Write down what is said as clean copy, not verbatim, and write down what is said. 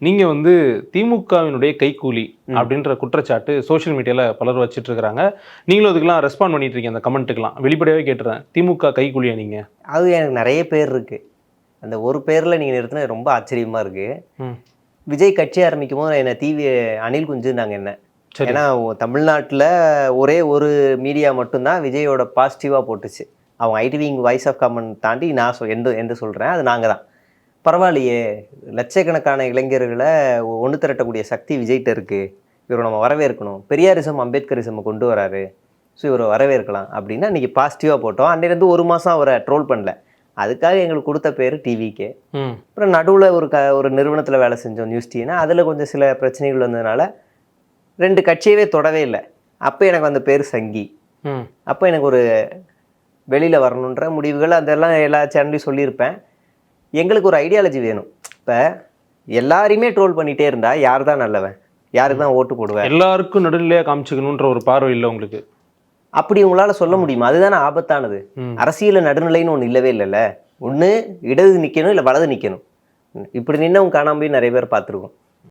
நீங்க வந்து திமுகவினுடைய கைக்கூலி அப்படின்ற குற்றச்சாட்டு சோஷியல் மீடியால பலர் வச்சிட்டு இருக்காங்க. நீங்களும் அதுக்கெல்லாம் ரெஸ்பாண்ட் பண்ணிட்டு இருக்கீங்க அந்த கமெண்ட்டுக்கெல்லாம். வெளிப்படையாவே கேட்டுறேன். திமுக கைக்கூலியா நீங்க? அது எனக்கு நிறைய பேர் இருக்கு. அந்த ஒரு பேர்ல நீங்க நிறுத்தினது ரொம்ப ஆச்சரியமா இருக்கு. விஜய் கட்சி ஆரம்பிக்கும் போது என்ன அனில் குஞ்சுன்னாங்க என்ன. ஏன்னா தமிழ்நாட்டில் ஒரே ஒரு மீடியா மட்டும்தான் விஜயோட பாசிட்டிவா போட்டுச்சு. அவங்க ஐடிவிங் வாய்ஸ் ஆஃப் காமன் தாண்டி நான் எந்த சொல்றேன், அது நாங்கள் தான். பரவாயில்லையே, லட்சக்கணக்கான இளைஞர்களை ஒன்று திரட்டக்கூடிய சக்தி விஜய்கிட்ட இருக்கு, இவரை நம்ம வரவேற்கணும், பெரியாரிசம் அம்பேத்கரிசம் கொண்டு வராரு, ஸோ இவரை வரவேற்கலாம் அப்படின்னா இன்றைக்கி பாசிட்டிவாக போட்டோம். அன்றையிலேருந்து ஒரு மாதம் அவரை ட்ரோல் பண்ணல. அதுக்காக எங்களுக்கு கொடுத்த பேர் டிவிக்கே. அப்புறம் நடுவில் ஒரு நிறுவனத்தில் வேலை செஞ்சோம், நியூஸ் டிவினா. அதில் கொஞ்சம் சில பிரச்சனைகள் வந்ததுனால 2 கட்சியவே தொடவே இல்லை. அப்போ எனக்கு அந்த பேர் சங்கி. அப்போ எனக்கு ஒரு வெளியில் வரணுன்ற முடிவுகள் அதெல்லாம் எல்லா சேனல்லையும் சொல்லியிருப்பேன். எங்களுக்கு ஒரு ஐடியாலஜி வேணும். இப்போ எல்லாரையுமே ட்ரோல் பண்ணிகிட்டே இருந்தால் யார் தான் நல்லவன், யாருக்கு தான் ஓட்டு போடுவேன்? எல்லாருக்கும் நடுநிலையாக காமிச்சுக்கணுன்ற ஒரு பார்வை இல்லை உங்களுக்கு? அப்படி உங்களால் சொல்ல முடியுமா? அதுதானே ஆபத்தானது. அரசியலில் நடுநிலைன்னு ஒன்று இல்லவே இல்லைல்ல. ஒன்று இடது நிற்கணும், இல்லை வலது நிற்கணும். இப்படி நின்று அவங்க காணாமல் போய் நிறைய பேர் பார்த்துருக்கோம்.